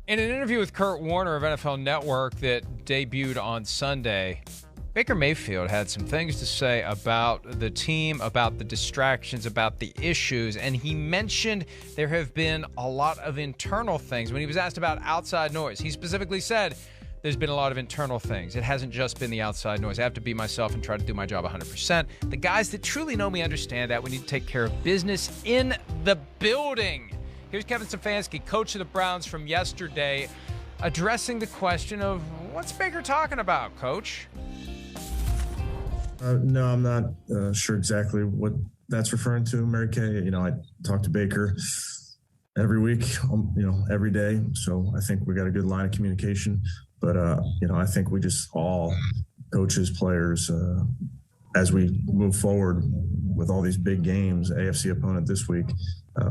In an interview with Kurt Warner of NFL Network that debuted on Sunday, Baker Mayfield had some things to say about the team, about the distractions, about the issues, and he mentioned there have been a lot of internal things. When he was asked about outside noise, he specifically said there's been a lot of internal things. It hasn't just been the outside noise. I have to be myself and try to do my job 100%. The guys that truly know me understand that we need to take care of business in the building. Here's Kevin Stefanski, coach of the Browns from yesterday, addressing the question of what's Baker talking about, Coach? No, I'm not sure exactly what that's referring to, Mary Kay. I talk to Baker every week, every day. So I think we got a good line of communication. But, I think we just all, coaches, players, as we move forward with all these big games, AFC opponent this week,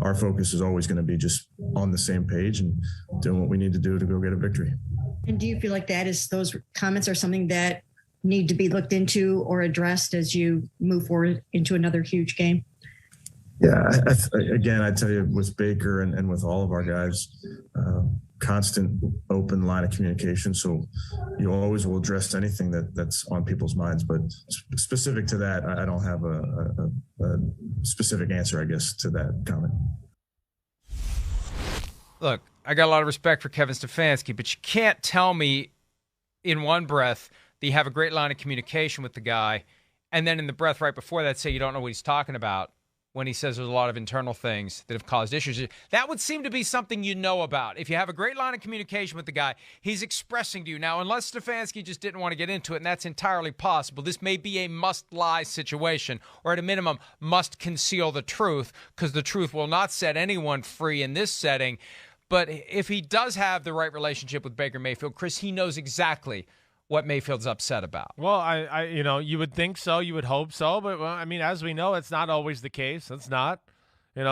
our focus is always going to be just on the same page and doing what we need to do to go get a victory. And do you feel like those comments are something that need to be looked into or addressed as you move forward into another huge game? Yeah, again, I tell you, with Baker and with all of our guys, constant open line of communication. So you always will address anything that's on people's minds. But specific to that, I don't have a specific answer, I guess, to that comment. Look, I got a lot of respect for Kevin Stefanski, but you can't tell me in one breath that you have a great line of communication with the guy, and then in the breath right before that say you don't know what he's talking about when he says there's a lot of internal things that have caused issues. That would seem to be something you know about. If you have a great line of communication with the guy, he's expressing to you. Now, unless Stefanski just didn't want to get into it, and that's entirely possible, this may be a must-lie situation, or at a minimum, must conceal the truth, because the truth will not set anyone free in this setting. But if he does have the right relationship with Baker Mayfield, Chris, he knows exactly what Mayfield's upset about. Well, I you would think so, you would hope so, but as we know, it's not always the case. It's not.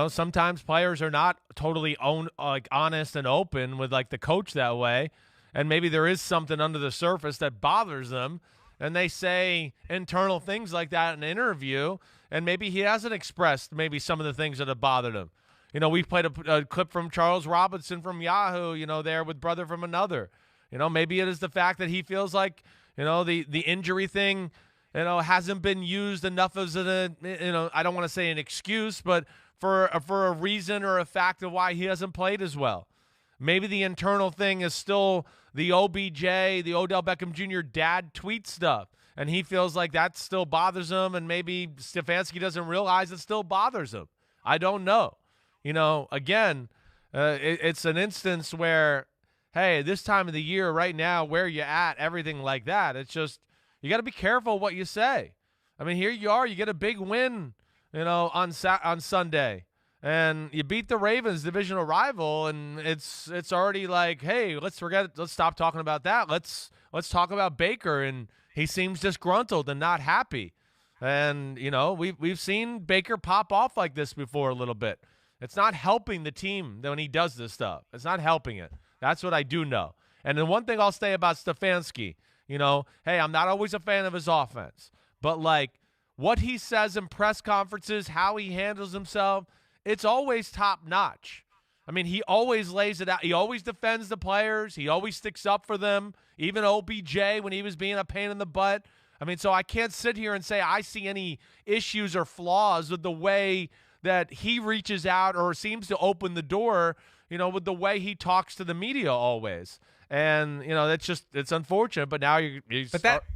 Sometimes players are not totally honest and open with the coach that way, and maybe there is something under the surface that bothers them, and they say internal things like that in an interview, and maybe he hasn't expressed maybe some of the things that have bothered him. We played a clip from Charles Robinson from Yahoo, there with Brother from Another. Maybe it is the fact that he feels like, the injury thing, hasn't been used enough as I don't want to say an excuse, but for a reason or a fact of why he hasn't played as well. Maybe the internal thing is still the OBJ, the Odell Beckham Jr. dad tweet stuff, and he feels like that still bothers him, and maybe Stefanski doesn't realize it still bothers him. I don't know. Again, it's an instance where, hey, this time of the year right now, where you at, everything like that. It's just, you got to be careful what you say. Here you are, you get a big win, on Sunday, and you beat the Ravens, divisional rival, and it's already like, hey, let's stop talking about that. Let's talk about Baker, and he seems disgruntled and not happy. And, we've seen Baker pop off like this before a little bit. It's not helping the team when he does this stuff. It's not helping it. That's what I do know. And then one thing I'll say about Stefanski, hey, I'm not always a fan of his offense, but what he says in press conferences, how he handles himself, it's always top notch. He always lays it out. He always defends the players. He always sticks up for them, even OBJ when he was being a pain in the butt. So I can't sit here and say I see any issues or flaws with the way that he reaches out or seems to open the door, with the way he talks to the media always. And, it's unfortunate, but now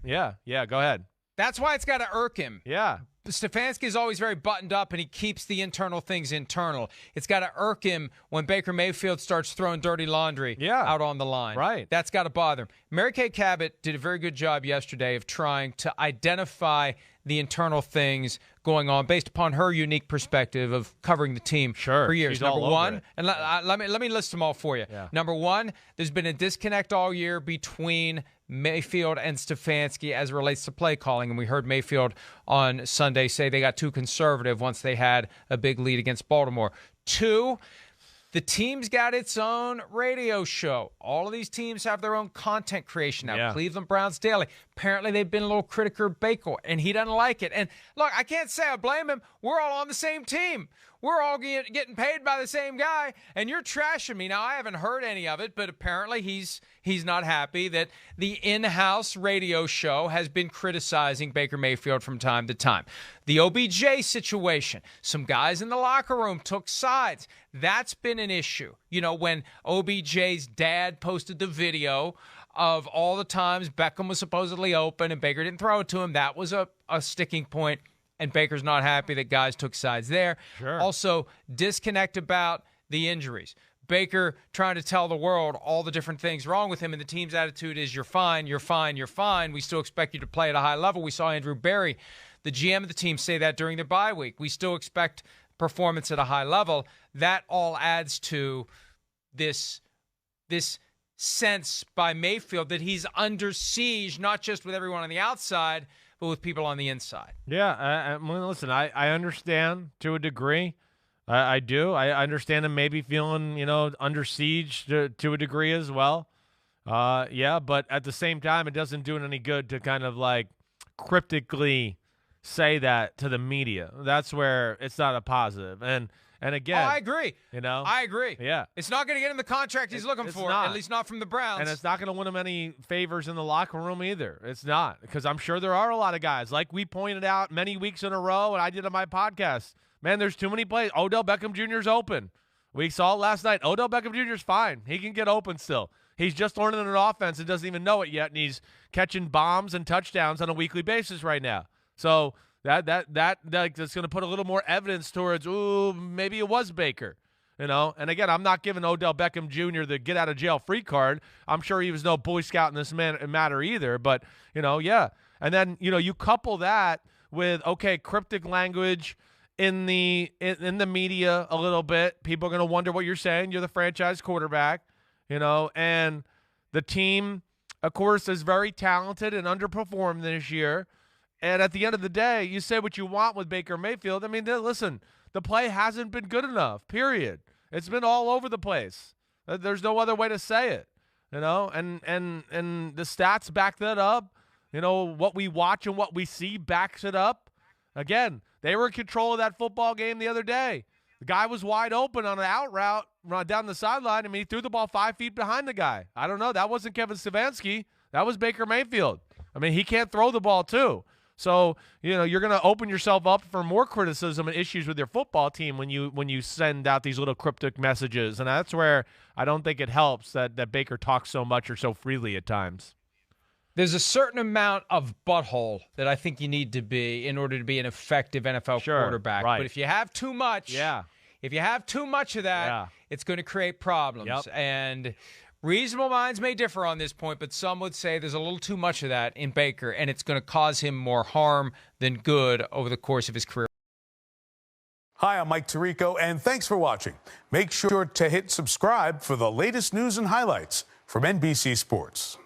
yeah, go ahead. That's why it's got to irk him. Yeah. Stefanski is always very buttoned up, and he keeps the internal things internal. It's got to irk him when Baker Mayfield starts throwing dirty laundry out on the line. Right. That's got to bother him. Mary Kay Cabot did a very good job yesterday of trying to identify the internal things going on based upon her unique perspective of covering the team for years. Number one, and let me list them all for you. Yeah. Number one, there's been a disconnect all year between Mayfield and Stefanski as it relates to play calling, and we heard Mayfield on Sunday say they got too conservative once they had a big lead against Baltimore. Two, the team's got its own radio show. All of these teams have their own content creation now. Yeah. Cleveland Browns Daily. Apparently, they've been a little critical of Baker, and he doesn't like it. And look, I can't say I blame him. We're all on the same team. We're all getting paid by the same guy, and you're trashing me. Now, I haven't heard any of it, but apparently he's not happy that the in-house radio show has been criticizing Baker Mayfield from time to time. The OBJ situation, some guys in the locker room took sides. That's been an issue. You know, when OBJ's dad posted the video of all the times Beckham was supposedly open and Baker didn't throw it to him, that was a sticking point, and Baker's not happy that guys took sides there. Sure. Also, disconnect about the injuries. Baker trying to tell the world all the different things wrong with him, and the team's attitude is, you're fine, you're fine, you're fine. We still expect you to play at a high level. We saw Andrew Berry, the GM of the team, say that during their bye week. We still expect performance at a high level. That all adds to this sense by Mayfield that he's under siege, not just with everyone on the outside, but with people on the inside. Yeah, listen, I understand to a degree. I do. I understand him maybe feeling, under siege to a degree as well. Yeah, but at the same time, it doesn't do it any good to kind of like cryptically say that to the media. That's where it's not a positive. And again, I agree. I agree. Yeah. It's not going to get him the contract he's looking for, not. at least not from the Browns. And it's not going to win him any favors in the locker room either. It's not, because I'm sure there are a lot of guys, like we pointed out many weeks in a row, and I did on my podcast, man, there's too many plays. Odell Beckham Jr. is open. We saw it last night. Odell Beckham Jr. is fine. He can get open still. He's just learning an offense and doesn't even know it yet, and he's catching bombs and touchdowns on a weekly basis right now. So that's going to put a little more evidence towards, ooh, maybe it was Baker, And again, I'm not giving Odell Beckham Jr. the get-out-of-jail-free card. I'm sure he was no Boy Scout in this matter either. But, yeah. And then, you couple that with, okay, cryptic language in the media a little bit. People are going to wonder what you're saying. You're the franchise quarterback, and the team, of course, is very talented and underperformed this year. And at the end of the day, you say what you want with Baker Mayfield. I mean, listen, the play hasn't been good enough, period. It's been all over the place. There's no other way to say it, and the stats back that up. What we watch and what we see backs it up. Again, they were in control of that football game the other day. The guy was wide open on an out route down the sideline. I mean, he threw the ball 5 feet behind the guy. I don't know. That wasn't Kevin Stefanski. That was Baker Mayfield. I mean, he can't throw the ball too. So, you're going to open yourself up for more criticism and issues with your football team when you send out these little cryptic messages. And that's where I don't think it helps that Baker talks so much or so freely at times. There's a certain amount of butthole that I think you need to be in order to be an effective NFL quarterback. Right. But if you have too much, if you have too much of that, it's going to create problems. Yep. And reasonable minds may differ on this point, but some would say there's a little too much of that in Baker, and it's going to cause him more harm than good over the course of his career. Hi, I'm Mike Tirico, and thanks for watching. Make sure to hit subscribe for the latest news and highlights from NBC Sports.